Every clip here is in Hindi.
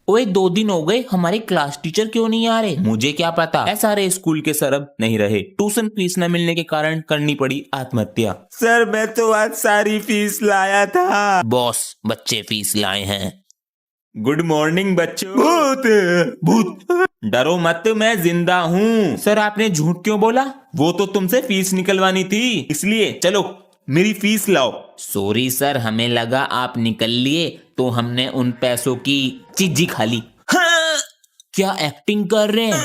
ओए 2 दिन हो गए, हमारे क्लास टीचर क्यों नहीं आ रहे? मुझे क्या पता, सारे स्कूल के सर अब नहीं रहे। ट्यूशन फीस न मिलने के कारण करनी पड़ी आत्महत्या। सर मैं तो आज सारी फीस लाया था। बॉस, बच्चे फीस लाए हैं। गुड मॉर्निंग बच्चों। भूत। डरो मत, मैं जिंदा हूँ। सर आपने झूठ क्यों बोला? वो तो तुमसे फीस निकलवानी थी, इसलिए चलो मेरी फीस लाओ। सॉरी सर, हमें लगा आप निकल लिए तो हमने उन पैसों की चीजी खा ली। हाँ। क्या एक्टिंग कर रहे हैं?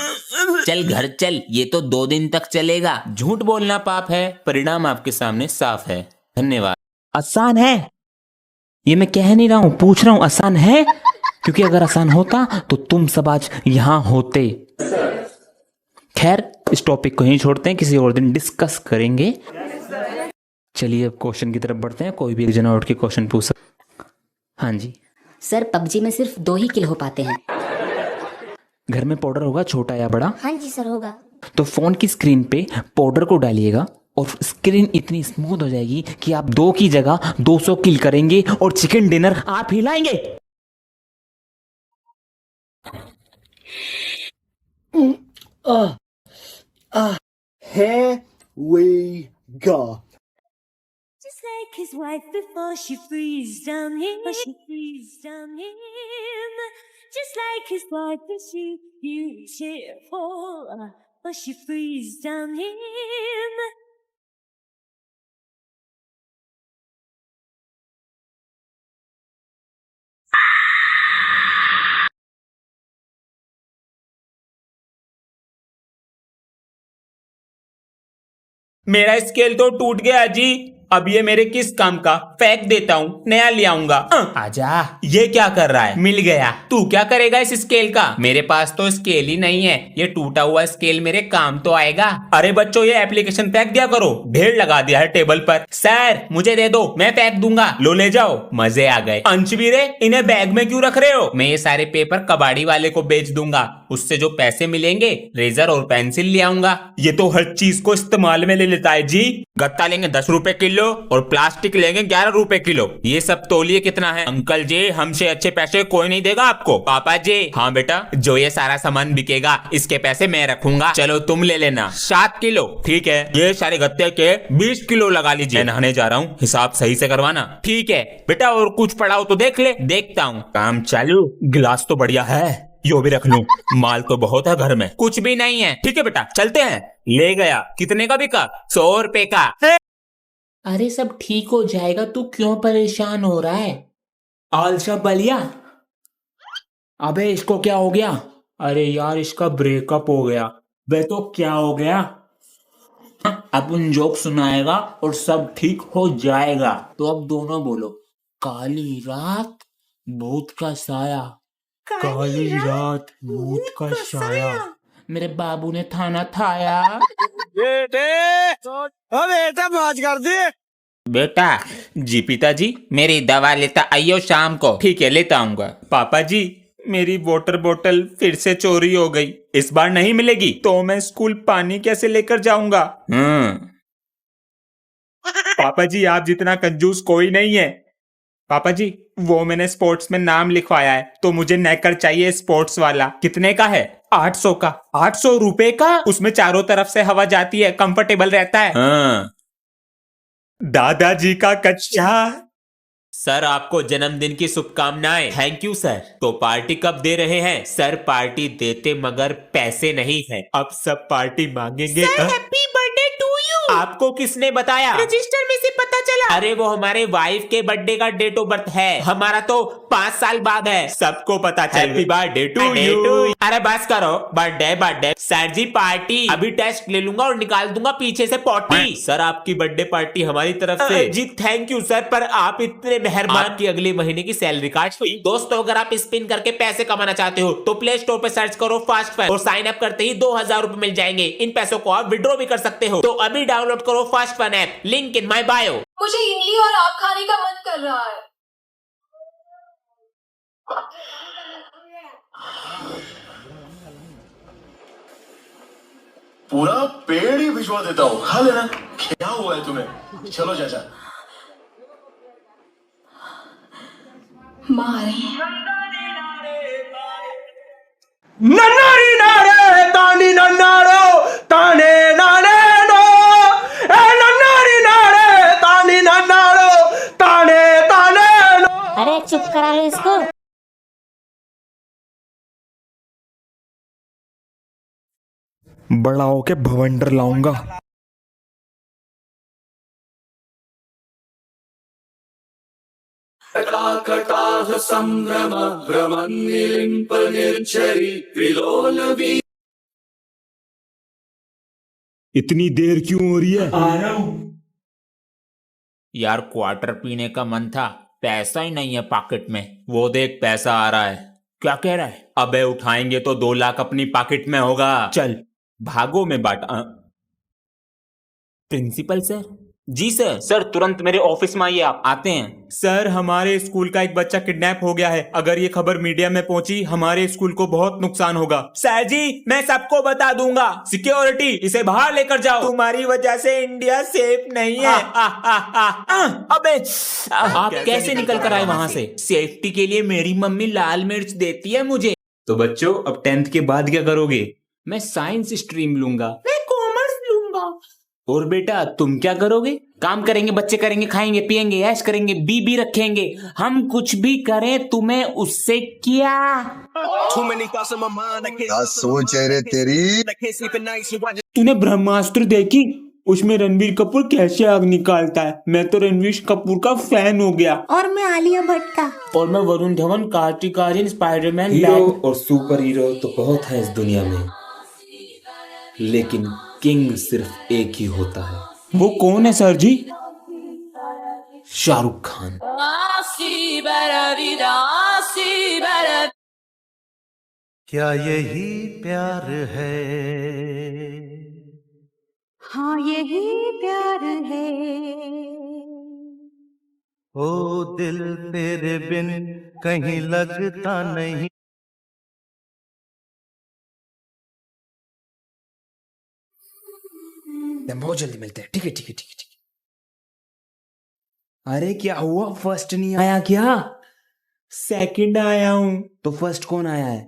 चल घर चल, ये तो 2 दिन तक चलेगा। झूठ बोलना पाप है, परिणाम आपके सामने साफ है। धन्यवाद। आसान है ये, मैं कह नहीं रहा हूं, पूछ रहा हूं आसान है, क्योंकि अगर आसान होता तो तुम सब आज यहां होते। खैर, इस टॉपिक को ही छोड़ते हैं, किसी और दिन डिस्कस करेंगे। चलिए अब क्वेश्चन की तरफ बढ़ते हैं। कोई भी एक जना उठ के क्वेश्चन पूछ सकता। हाँ जी सर, पबजी में सिर्फ 2 ही किल हो पाते हैं। घर में पाउडर होगा, छोटा या बड़ा? हाँ जी सर, होगा। तो फोन की स्क्रीन पे पाउडर को डालिएगा और स्क्रीन इतनी स्मूथ हो जाएगी कि आप 2 की जगह 200 किल करेंगे और चिकन डिनर आप ही लाएंगे। Here we go. Just like his wife before she frees down him. Just like his wife is she beautiful, but she frees down him. मेरा स्केल तो टूट गया जी, अब ये मेरे किस काम का? फेंक देता हूँ, नया ले आऊंगा। आजा। ये क्या कर रहा है? मिल गया। तू क्या करेगा इस स्केल का? मेरे पास तो स्केल ही नहीं है, ये टूटा हुआ स्केल मेरे काम तो आएगा। अरे बच्चों, ये एप्लीकेशन फेंक दिया करो, ढेर लगा दिया है टेबल पर। सर मुझे दे दो, मैं फेंक दूंगा। लो ले जाओ। मजे आ गए। अंशवीरे, इन्हें बैग में क्यों रख रहे हो? मैं ये सारे पेपर कबाड़ी वाले को बेच दूंगा, उससे जो पैसे मिलेंगे रेजर और पेंसिल ले आऊंगा। ये तो हर चीज को इस्तेमाल में ले लेता है जी। गत्ता लेंगे 10 रुपए किलो और प्लास्टिक लेंगे 11 रुपए किलो। ये सब तोलिए कितना है? अंकल जी, हमसे अच्छे पैसे कोई नहीं देगा आपको। पापा जी। हाँ बेटा। जो ये सारा सामान बिकेगा इसके पैसे मैं रखूंगा। चलो तुम ले लेना 7 किलो। ठीक है, ये सारे गत्ते के 20 किलो लगा लीजिए। मैं नहाने जा रहा हूँ, हिसाब सही से करवाना। ठीक है बेटा, और कुछ पढ़ाओ तो देख ले। देखता हूँ। काम चालू। गिलास तो बढ़िया है, यो भी रख लूं। माल तो बहुत है घर में। कुछ भी नहीं है। ठीक है बेटा, चलते हैं। ले गया। कितने का बिका? 100 रुपए का। अरे सब ठीक हो जाएगा, तू क्यों परेशान हो रहा है? आलसा बलिया। अबे इसको क्या हो गया? अरे यार, इसका ब्रेकअप हो गया। वे तो क्या हो गया? अपन जोक सुनाएगा और सब ठीक हो जाएगा। तो अब दोनों बोलो, काली रात भूत का साया। काली रात भूत का साया। मेरे बाबू ने थाना थाया। बेटा बात कर दे। बेटा जी, पिताजी मेरी दवा लेता आइयो शाम को। ठीक है, लेता आऊंगा। पापा जी, मेरी वाटर बोतल फिर से चोरी हो गई, इस बार नहीं मिलेगी तो मैं स्कूल पानी कैसे लेकर जाऊंगा? पापा जी, आप जितना कंजूस कोई नहीं है। पापा जी, वो मैंने स्पोर्ट्स में नाम लिखवाया है, तो मुझे नेकर चाहिए स्पोर्ट्स वाला। कितने का है? 800 का। 800 रुपए का? उसमें चारों तरफ से हवा जाती है, कंफर्टेबल रहता है। दादाजी का कच्चा। सर आपको जन्मदिन की शुभकामनाएं। Thank you sir. तो पार्टी कब दे रहे हैं? सर पार्टी देते मगर पैसे नहीं है। अब सब पार्टी मांगेंगे। Happy birthday to you. आपको किसने बताया? रजिस्टर में से पता चला। अरे वो हमारे वाइफ के बर्थडे का डेट ऑफ बर्थ है, हमारा तो 5 साल बाद है। सबको पता चल। Happy birthday to you. अरे बस करो, birthday birthday. Sir ji party अभी टेस्ट ले लूंगा और निकाल दूंगा पीछे से पॉटी। सर आपकी बर्थडे पार्टी हमारी तरफ से। जी थैंक यू सर, पर आप इतने मेहरबान की अगले महीने की सैलरी काट हुई। दोस्तों, अगर आप स्पिन करके पैसे कमाना चाहते हो तो प्ले स्टोर पे सर्च करो फास्ट फन और साइन अप करते ही 2000 रुपए मिल जाएंगे। इन पैसों को आप विड्रॉ भी कर सकते हो, तो अभी डाउनलोड करो fast fun app, link in my bio. मुझे इमली और आप खाने का मन कर रहा है। पूरा पेड़ ही भिजवा देता हूँ, खा लेना। क्या हुआ है तुम्हें? चलो चाचा। माँ आ रही है। नन्नारी नारे तानी नन्नारो ताने नाने नो ए नन्नारी नारे तानी नन्नारो ताने ताने नो। अरे चुप करा लो इसको। बड़ा होके भवंडर लाऊंगा। इतनी देर क्यों हो रही है? आ रहा हूं। यार क्वार्टर पीने का मन था, पैसा ही नहीं है पॉकेट में। वो देख पैसा आ रहा है। क्या कह रहा है? अबे उठाएंगे तो 2 लाख अपनी पॉकेट में होगा। चल भागो में बांटा। Principal sir. जी सर। सर तुरंत मेरे ऑफिस में आइए, आप। आते हैं। सर हमारे स्कूल का एक बच्चा किडनैप हो गया है। अगर ये खबर मीडिया में पहुंची हमारे स्कूल को बहुत नुकसान होगा। सर जी मैं सबको बता दूंगा। सिक्योरिटी इसे बाहर लेकर जाओ। तुम्हारी वजह से इंडिया सेफ नहीं है। अबे आप कैसे निकल कर आए वहां से? सेफ्टी के लिए मेरी मम्मी लाल मिर्च देती है मुझे। तो बच्चों अब 10th के बाद क्या करोगे? मैं साइंस स्ट्रीम लूंगा। मैं कॉमर्स लूंगा। और बेटा तुम क्या करोगे? काम करेंगे, बच्चे करेंगे, खाएंगे पिएंगे, ऐश करेंगे, बीबी रखेंगे। हम कुछ भी करें तुम्हें उससे क्या? क्या सोच है रे तेरी? तूने ब्रह्मास्त्र देखी? उसमें रणबीर कपूर कैसे आग निकालता है। मैं तो रणवीर कपूर का फैन हो गया। और मैं आलिया भट्ट का। और मैं वरुण धवन, कार्तिक आर्यन, स्पाइडरमैन, हीरो और सुपर हीरो तो बहुत है इस दुनिया में, लेकिन किंग सिर्फ एक ही होता है। वो कौन है सर जी? शाहरुख खान। क्या यही प्यार है? हाँ यही प्यार है। ओ दिल तेरे बिन कहीं लगता नहीं। बहुत जल्दी मिलते हैं। ठीक है ठीक है ठीक है ठीक है। अरे क्या हुआ, फर्स्ट नहीं आया क्या? सेकंड आया हूँ। तो फर्स्ट कौन आया है?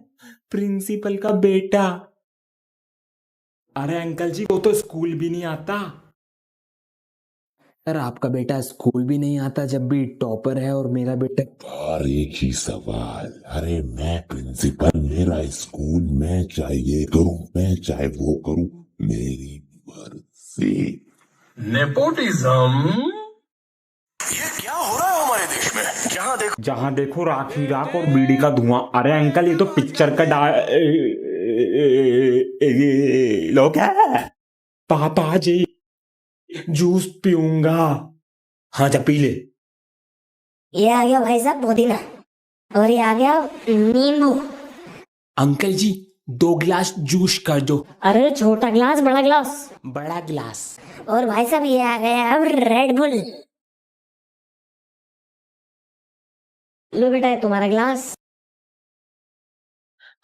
प्रिंसिपल का बेटा। अरे अंकल जी वो तो स्कूल भी नहीं आता। यार आपका बेटा स्कूल भी नहीं आता जब भी टॉपर है, और मेरा बेटा और एक ही सवाल। अरे मैं प्रिंसिपल, मेरा स्कूल, मैं चाहे ये करूं, मैं चाहे वो करूं, मेरी मर्जी। नेपोटिज्म। ये क्या हो रहा है हमारे देश में? जहां देखो राख ही राख और बीड़ी का धुआं। अरे अंकल ये तो पिक्चर का लोग है। पापा जी जूस पीऊंगा। हाँ जा पी ले। ये आ गया भाई साहब पुदीना, और ये आ गया नींबू। अंकल जी 2 गिलास जूस कर दो। अरे छोटा गिलास बड़ा गिलास। बड़ा गिलास। और भाई साहब ये आ गया अब रेड बुल। लो बेटा ये तुम्हारा गिलास।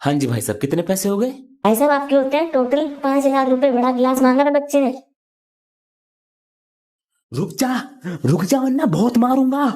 हाँ जी भाई साहब, कितने पैसे हो गए? भाई साहब आपके होते हैं टोटल 5,000 रुपए। बड़ा गिलास मांगा था बच्चे ने। रुक जा वरना बहुत मारूंगा।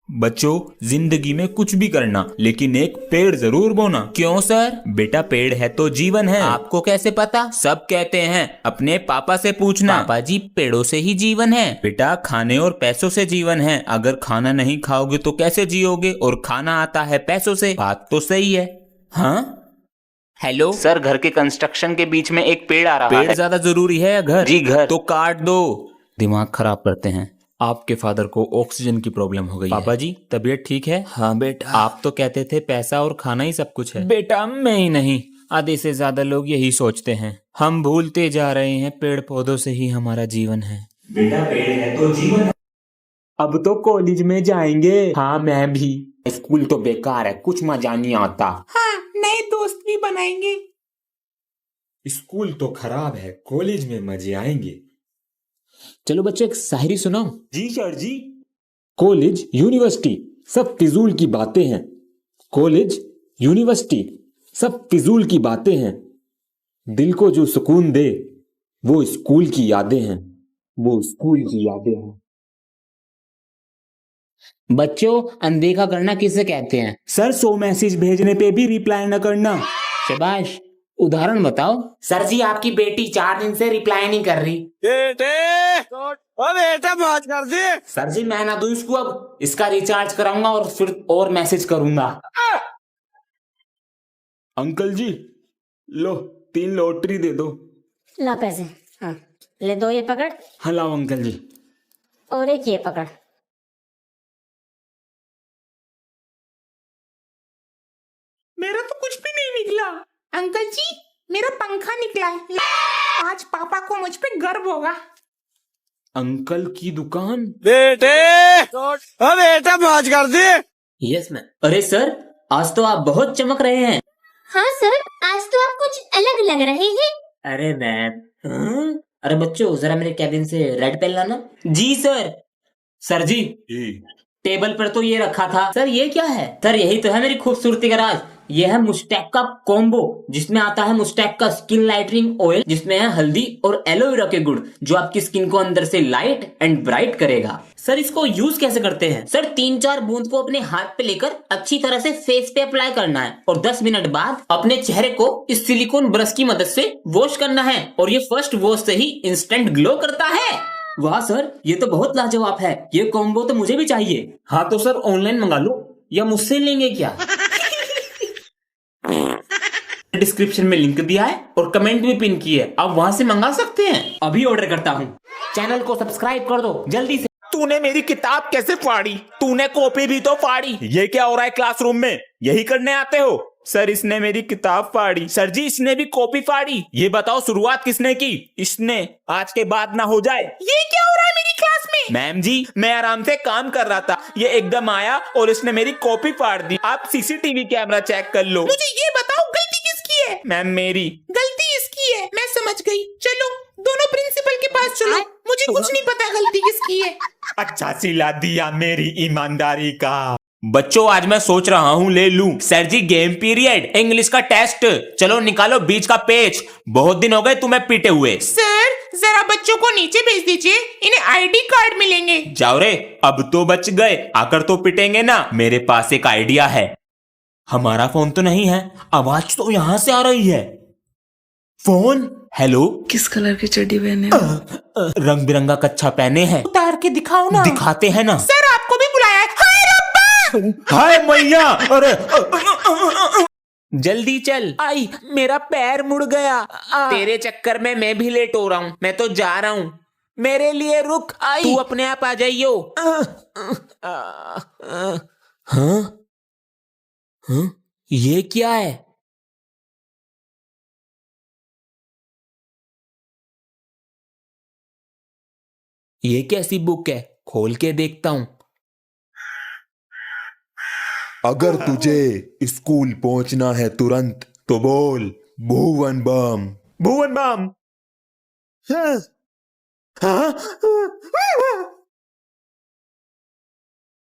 बच्चों जिंदगी में कुछ भी करना, लेकिन एक पेड़ जरूर बोना। क्यों सर? बेटा पेड़ है तो जीवन है। आपको कैसे पता? सब कहते हैं, अपने पापा से पूछना। पापा जी पेड़ों से ही जीवन है। बेटा खाने और पैसों से जीवन है। अगर खाना नहीं खाओगे तो कैसे जियोगे? और खाना आता है पैसों से। बात तो सही है। हाँ हेलो सर, घर के कंस्ट्रक्शन के बीच में एक पेड़ आ रहा है। पेड़ ज्यादा जरूरी है या घर? जी घर। तो काट दो। दिमाग खराब करते हैं। आपके फादर को ऑक्सीजन की प्रॉब्लम हो गई। पापा जी तबीयत ठीक है? हाँ बेटा। आप तो कहते थे पैसा और खाना ही सब कुछ है। बेटा मैं ही नहीं, आधे से ज्यादा लोग यही सोचते हैं। हम भूलते जा रहे हैं पेड़ पौधों से ही हमारा जीवन है। बेटा पेड़ है तो जीवन है। अब तो कॉलेज में जाएंगे। हाँ मैं भी। स्कूल तो बेकार है, कुछ मजा नहीं आता। हाँ नए दोस्त भी बनाएंगे। स्कूल तो खराब है, कॉलेज में मजे आएंगे। चलो बच्चों एक शायरी सुनाओ। जी सर जी। कॉलेज यूनिवर्सिटी सब फिजूल की बातें हैं। कॉलेज यूनिवर्सिटी सब फिजूल की बातें हैं। दिल को जो सुकून दे वो स्कूल की यादें हैं। वो स्कूल की यादें हैं। बच्चों, अनदेखा करना किसे कहते हैं? सर 100 मैसेज भेजने पे भी रिप्लाई न करना। शाबाश, उदाहरण बताओ। सर जी, आपकी बेटी 4 दिन से रिप्लाई नहीं कर रही। बेटा बात कर दे। सर जी, मैं ना दूं इसको, अब इसका रिचार्ज कराऊंगा और फिर और मैसेज करूंगा। अंकल जी, लो 3 लॉटरी दे दो। ला पैसे। हाँ, ले 2 ये पकड़, हाँ लाओ अंकल जी। और 1 ये पकड़। मेरा तो कुछ भी नहीं निकला। अंकल जी, मेरा पंखा निकला है। आज पापा को मुझ पे गर्व होगा। अंकल की दुकान। बेटा बात कर दे। Yes ma'am. अरे सर, आज तो आप बहुत चमक रहे हैं। हाँ सर, आज तो आप कुछ अलग लग रहे हैं। अरे मैम। अरे बच्चों, जरा मेरे कैबिन से रेड पेन लाना। जी सर। सर जी, टेबल पर तो ये रखा था। सर ये क्या है? सर यही तो है मेरी खूबसूरती का राज। ये है मुस्टैक का कॉम्बो, जिसमें आता है मुस्टैक का स्किन लाइटनिंग ऑयल, जिसमें है हल्दी और एलोवेरा के गुण, जो आपकी स्किन को अंदर से लाइट एंड ब्राइट करेगा। सर इसको यूज कैसे करते हैं? सर 3-4 बूंद को अपने हाथ पे लेकर अच्छी तरह से फेस पे अप्लाई करना है और 10 मिनट बाद अपने चेहरे को इस सिलिकॉन ब्रश की मदद से वॉश करना है और ये फर्स्ट वॉश से ही इंस्टेंट ग्लो करता है। वाह सर, ये तो बहुत लाजवाब है। ये कॉम्बो तो मुझे भी चाहिए। हाँ तो सर ऑनलाइन मंगा लो या मुझसे लेंगे क्या? डिस्क्रिप्शन में लिंक दिया है और कमेंट भी पिन की है, आप वहां से मंगा सकते हैं। अभी ऑर्डर करता हूँ। चैनल को सब्सक्राइब कर दो जल्दी से। तूने मेरी किताब कैसे फाड़ी? तूने कॉपी भी तो फाड़ी। ये क्या हो रहा है क्लासरूम में? यही करने आते हो? सर इसने मेरी किताब फाड़ी। सर जी, इसने भी कॉपी फाड़ी। ये बताओ शुरुआत किसने की? इसने। आज के बाद ना हो जाए। ये क्या हो रहा है मेरी क्लास में? मैम जी, मैं आराम से काम कर रहा था, ये एकदम आया और इसने मेरी कॉपी फाड़ दी। आप सीसीटीवी कैमरा चेक कर लो। मुझे ये बताओ गलती किसकी है? मैम मेरी। गलती इसकी है, मैं समझ गई। चलो दोनों प्रिंसिपल के पास चलो, मुझे कुछ नहीं पता गलती किसकी है। अच्छा सिला दिया मेरी ईमानदारी का। बच्चों, आज मैं सोच रहा हूँ ले लूं। सर जी गेम पीरियड, इंग्लिश का टेस्ट। चलो निकालो बीच का पेज। बहुत दिन हो गए तुम्हें पीटे हुए। सर जरा बच्चों को नीचे भेज दीजिए, इन्हें आईडी कार्ड मिलेंगे। जाओ रे, अब तो बच गए, आकर तो पिटेंगे ना। मेरे पास एक आइडिया है। हमारा फोन तो नहीं है, आवाज तो यहाँ से आ रही है। फोन। हेलो, किस कलर की चड्डी पहने? रंग बिरंगा कच्छा पहने हैं। उतार के दिखाओ ना। दिखाते हैं ना। सर आपको भी बुलाया है। हाय रब्बा! हाय मैया! अरे जल्दी चल। आई, मेरा पैर मुड़ गया। तेरे चक्कर में मैं भी लेट हो रहा हूँ। मैं तो जा रहा हूँ। मेरे लिए रुक। आई, तू अपने आप आ जाइयो। हाँ? हाँ? ये क्या है? ये कैसी बुक है? खोल के देखता हूं। अगर तुझे स्कूल पहुंचना है तुरंत तो बोल भुवन बम। भुवन बम। हाँ? हाँ?